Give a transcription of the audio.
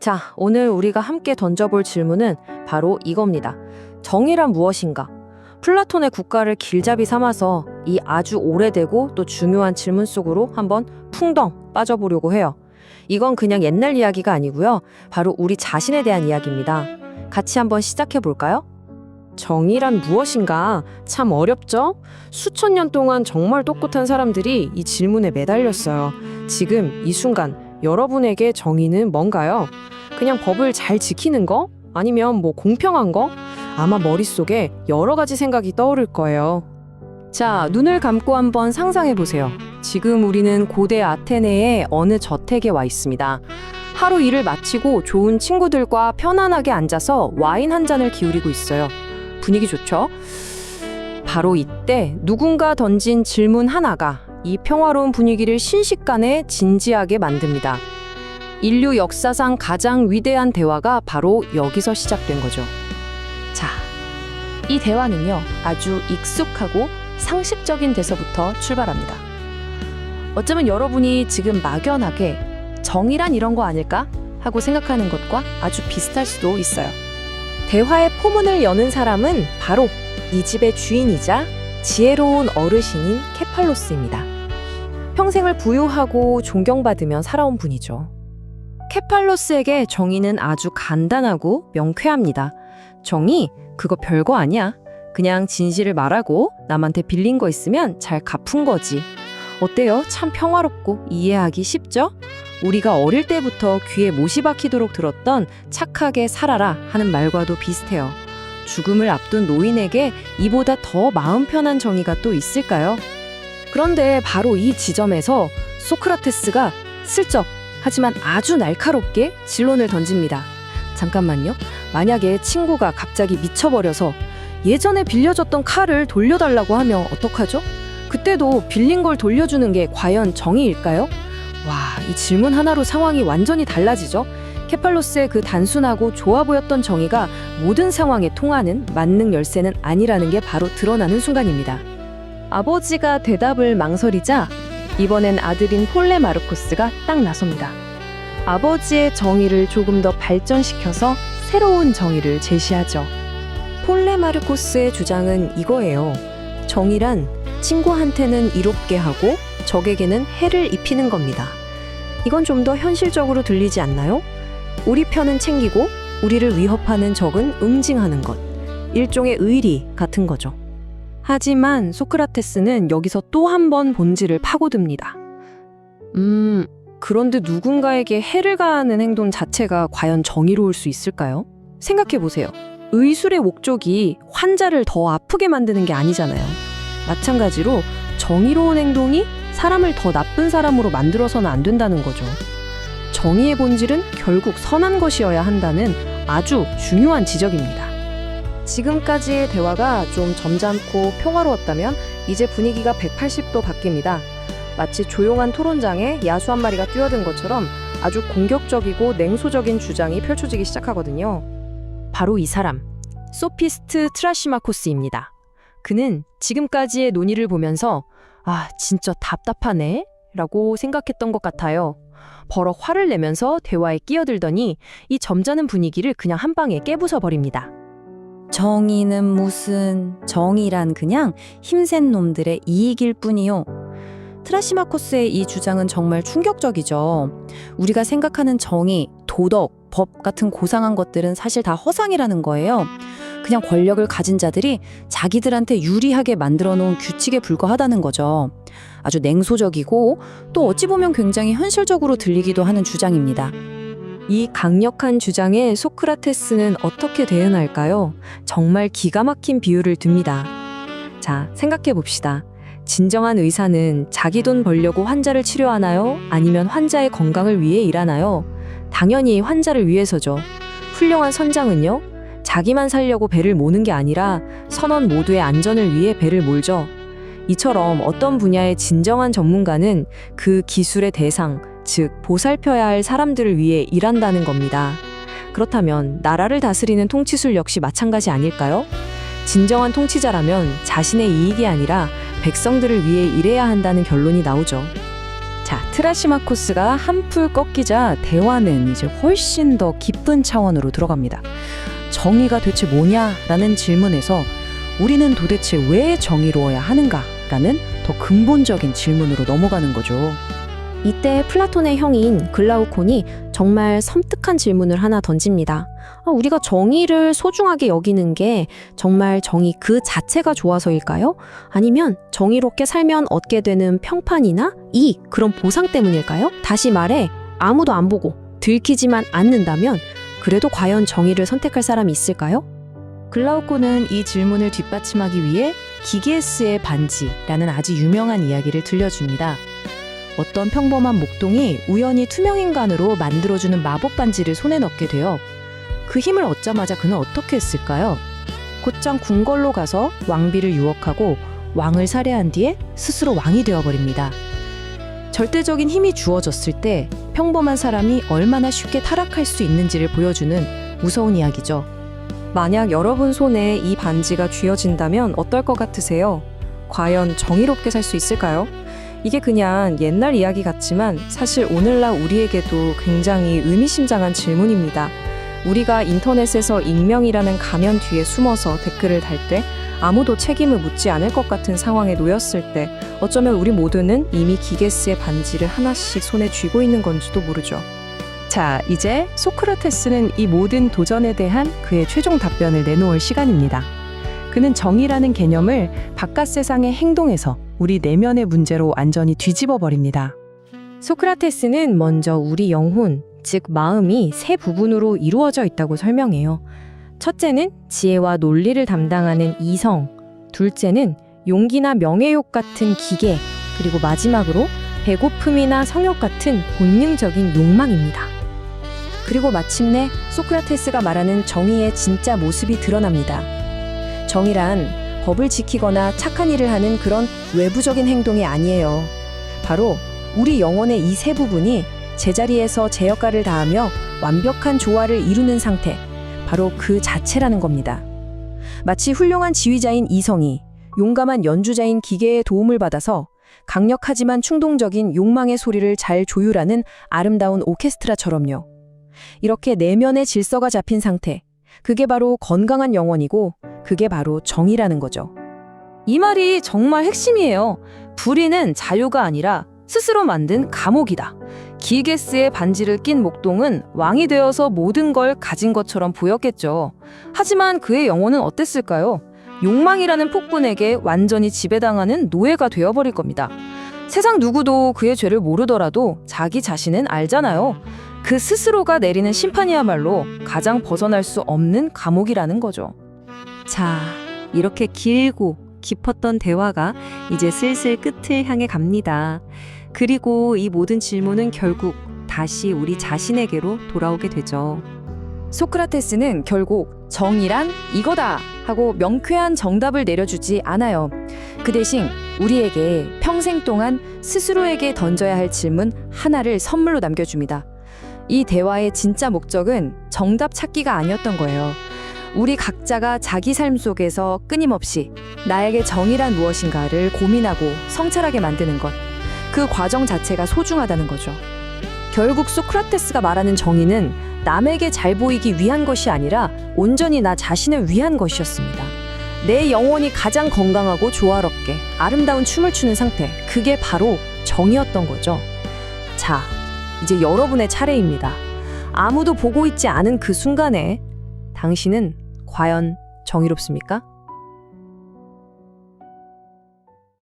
자, 오늘 우리가 함께 던져볼 질문은 바로 이겁니다. 정의란 무엇인가? 플라톤의 국가를 길잡이 삼아서 이 아주 오래되고 또 중요한 질문 속으로 한번 풍덩 빠져보려고 해요. 이건 그냥 옛날 이야기가 아니고요. 바로 우리 자신에 대한 이야기입니다. 같이 한번 시작해 볼까요? 정의란 무엇인가? 참 어렵죠? 수천 년 동안 정말 똑똑한 사람들이 이 질문에 매달렸어요. 지금 이 순간 여러분에게 정의는 뭔가요? 그냥 법을 잘 지키는 거? 아니면 공평한 거? 아마 머릿속에 여러 가지 생각이 떠오를 거예요. 자, 눈을 감고 한번 상상해 보세요. 지금 우리는 고대 아테네의 어느 저택에 와 있습니다. 하루 일을 마치고 좋은 친구들과 편안하게 앉아서 와인 한 잔을 기울이고 있어요. 분위기 좋죠? 바로 이때 누군가 던진 질문 하나가 이 평화로운 분위기를 순식간에 진지하게 만듭니다. 인류 역사상 가장 위대한 대화가 바로 여기서 시작된 거죠. 자, 이 대화는요, 아주 익숙하고 상식적인 데서부터 출발합니다. 어쩌면 여러분이 지금 막연하게 정의란 이런 거 아닐까? 하고 생각하는 것과 아주 비슷할 수도 있어요. 대화의 포문을 여는 사람은 바로 이 집의 주인이자 지혜로운 어르신인 케팔로스입니다. 평생을 부유하고 존경받으며 살아온 분이죠. 케팔로스에게 정의는 아주 간단하고 명쾌합니다. 정의? 그거 별거 아니야. 그냥 진실을 말하고 남한테 빌린 거 있으면 잘 갚은 거지. 어때요? 참 평화롭고 이해하기 쉽죠? 우리가 어릴 때부터 귀에 못이 박히도록 들었던 착하게 살아라 하는 말과도 비슷해요. 죽음을 앞둔 노인에게 이보다 더 마음 편한 정의가 또 있을까요? 그런데 바로 이 지점에서 소크라테스가 슬쩍 하지만 아주 날카롭게 진론을 던집니다. 잠깐만요. 만약에 친구가 갑자기 미쳐버려서 예전에 빌려줬던 칼을 돌려달라고 하면 어떡하죠? 그때도 빌린 걸 돌려주는 게 과연 정의일까요? 와, 이 질문 하나로 상황이 완전히 달라지죠? 케팔로스의 그 단순하고 좋아 보였던 정의가 모든 상황에 통하는 만능 열쇠는 아니라는 게 바로 드러나는 순간입니다. 아버지가 대답을 망설이자 이번엔 아들인 폴레마르코스가 딱 나섭니다. 아버지의 정의를 조금 더 발전시켜서 새로운 정의를 제시하죠. 폴레마르코스의 주장은 이거예요. 정의란 친구한테는 이롭게 하고 적에게는 해를 입히는 겁니다. 이건 좀 더 현실적으로 들리지 않나요? 우리 편은 챙기고 우리를 위협하는 적은 응징하는 것. 일종의 의리 같은 거죠. 하지만 소크라테스는 여기서 또 한 번 본질을 파고듭니다. 그런데 누군가에게 해를 가하는 행동 자체가 과연 정의로울 수 있을까요? 생각해보세요. 의술의 목적이 환자를 더 아프게 만드는 게 아니잖아요. 마찬가지로 정의로운 행동이 사람을 더 나쁜 사람으로 만들어서는 안 된다는 거죠. 정의의 본질은 결국 선한 것이어야 한다는 아주 중요한 지적입니다. 지금까지의 대화가 좀 점잖고 평화로웠다면 이제 분위기가 180도 바뀝니다. 마치 조용한 토론장에 야수 한 마리가 뛰어든 것처럼 아주 공격적이고 냉소적인 주장이 펼쳐지기 시작하거든요. 바로 이 사람, 소피스트 트라시마코스입니다. 그는 지금까지의 논의를 보면서 진짜 답답하네 라고 생각했던 것 같아요. 버럭 화를 내면서 대화에 끼어들더니 이 점잖은 분위기를 그냥 한 방에 깨부숴버립니다. 정의는 무슨, 정의란 그냥 힘센 놈들의 이익일 뿐이요. 트라시마코스의 이 주장은 정말 충격적이죠. 우리가 생각하는 정의, 도덕, 법 같은 고상한 것들은 사실 다 허상이라는 거예요. 그냥 권력을 가진 자들이 자기들한테 유리하게 만들어 놓은 규칙에 불과하다는 거죠. 아주 냉소적이고 또 어찌 보면 굉장히 현실적으로 들리기도 하는 주장입니다. 이 강력한 주장에 소크라테스는 어떻게 대응할까요? 정말 기가 막힌 비유를 듭니다. 자, 생각해 봅시다. 진정한 의사는 자기 돈 벌려고 환자를 치료하나요? 아니면 환자의 건강을 위해 일하나요? 당연히 환자를 위해서죠. 훌륭한 선장은요? 자기만 살려고 배를 모는 게 아니라 선원 모두의 안전을 위해 배를 몰죠. 이처럼 어떤 분야의 진정한 전문가는 그 기술의 대상, 즉 보살펴야 할 사람들을 위해 일한다는 겁니다. 그렇다면 나라를 다스리는 통치술 역시 마찬가지 아닐까요? 진정한 통치자라면 자신의 이익이 아니라 백성들을 위해 일해야 한다는 결론이 나오죠. 자, 트라시마코스가 한풀 꺾이자 대화는 이제 훨씬 더 깊은 차원으로 들어갑니다. 정의가 대체 뭐냐라는 질문에서 우리는 도대체 왜 정의로워야 하는가라는 더 근본적인 질문으로 넘어가는 거죠. 이때 플라톤의 형인 글라우콘이 정말 섬뜩한 질문을 하나 던집니다. 우리가 정의를 소중하게 여기는 게 정말 정의 그 자체가 좋아서일까요? 아니면 정의롭게 살면 얻게 되는 평판이나 이익, 그런 보상 때문일까요? 다시 말해, 아무도 안 보고 들키지만 않는다면 그래도 과연 정의를 선택할 사람이 있을까요? 글라우콘은 이 질문을 뒷받침하기 위해 기게스의 반지라는 아주 유명한 이야기를 들려줍니다. 어떤 평범한 목동이 우연히 투명인간으로 만들어주는 마법 반지를 손에 넣게 되어 그 힘을 얻자마자 그는 어떻게 했을까요? 곧장 궁궐로 가서 왕비를 유혹하고 왕을 살해한 뒤에 스스로 왕이 되어버립니다. 절대적인 힘이 주어졌을 때 평범한 사람이 얼마나 쉽게 타락할 수 있는지를 보여주는 무서운 이야기죠. 만약 여러분 손에 이 반지가 쥐어진다면 어떨 것 같으세요? 과연 정의롭게 살 수 있을까요? 이게 그냥 옛날 이야기 같지만 사실 오늘날 우리에게도 굉장히 의미심장한 질문입니다. 우리가 인터넷에서 익명이라는 가면 뒤에 숨어서 댓글을 달 때 아무도 책임을 묻지 않을 것 같은 상황에 놓였을 때 어쩌면 우리 모두는 이미 기게스의 반지를 하나씩 손에 쥐고 있는 건지도 모르죠. 자, 이제 소크라테스는 이 모든 도전에 대한 그의 최종 답변을 내놓을 시간입니다. 그는 정의라는 개념을 바깥 세상의 행동에서 우리 내면의 문제로 완전히 뒤집어 버립니다. 소크라테스는 먼저 우리 영혼, 즉 마음이 세 부분으로 이루어져 있다고 설명해요. 첫째는 지혜와 논리를 담당하는 이성, 둘째는 용기나 명예욕 같은 기계, 그리고 마지막으로 배고픔이나 성욕 같은 본능적인 욕망입니다. 그리고 마침내 소크라테스가 말하는 정의의 진짜 모습이 드러납니다. 정의란 법을 지키거나 착한 일을 하는 그런 외부적인 행동이 아니에요. 바로 우리 영혼의 이 세 부분이 제자리에서 제 역할을 다하며 완벽한 조화를 이루는 상태, 바로 그 자체라는 겁니다. 마치 훌륭한 지휘자인 이성이 용감한 연주자인 기계의 도움을 받아서 강력하지만 충동적인 욕망의 소리를 잘 조율하는 아름다운 오케스트라처럼요. 이렇게 내면의 질서가 잡힌 상태, 그게 바로 건강한 영혼이고 그게 바로 정의라는 거죠. 이 말이 정말 핵심이에요. 불의는 자유가 아니라 스스로 만든 감옥이다. 기게스의 반지를 낀 목동은 왕이 되어서 모든 걸 가진 것처럼 보였겠죠. 하지만 그의 영혼은 어땠을까요? 욕망이라는 폭군에게 완전히 지배당하는 노예가 되어버릴 겁니다. 세상 누구도 그의 죄를 모르더라도 자기 자신은 알잖아요. 그 스스로가 내리는 심판이야말로 가장 벗어날 수 없는 감옥이라는 거죠. 자, 이렇게 길고 깊었던 대화가 이제 슬슬 끝을 향해 갑니다. 그리고 이 모든 질문은 결국 다시 우리 자신에게로 돌아오게 되죠. 소크라테스는 결국 정의란 이거다 하고 명쾌한 정답을 내려주지 않아요. 그 대신 우리에게 평생 동안 스스로에게 던져야 할 질문 하나를 선물로 남겨줍니다. 이 대화의 진짜 목적은 정답 찾기가 아니었던 거예요. 우리 각자가 자기 삶 속에서 끊임없이 나에게 정의란 무엇인가를 고민하고 성찰하게 만드는 것. 그 과정 자체가 소중하다는 거죠. 결국 소크라테스가 말하는 정의는 남에게 잘 보이기 위한 것이 아니라 온전히 나 자신을 위한 것이었습니다. 내 영혼이 가장 건강하고 조화롭게 아름다운 춤을 추는 상태, 그게 바로 정의였던 거죠. 자, 이제 여러분의 차례입니다. 아무도 보고 있지 않은 그 순간에 당신은 과연 정의롭습니까?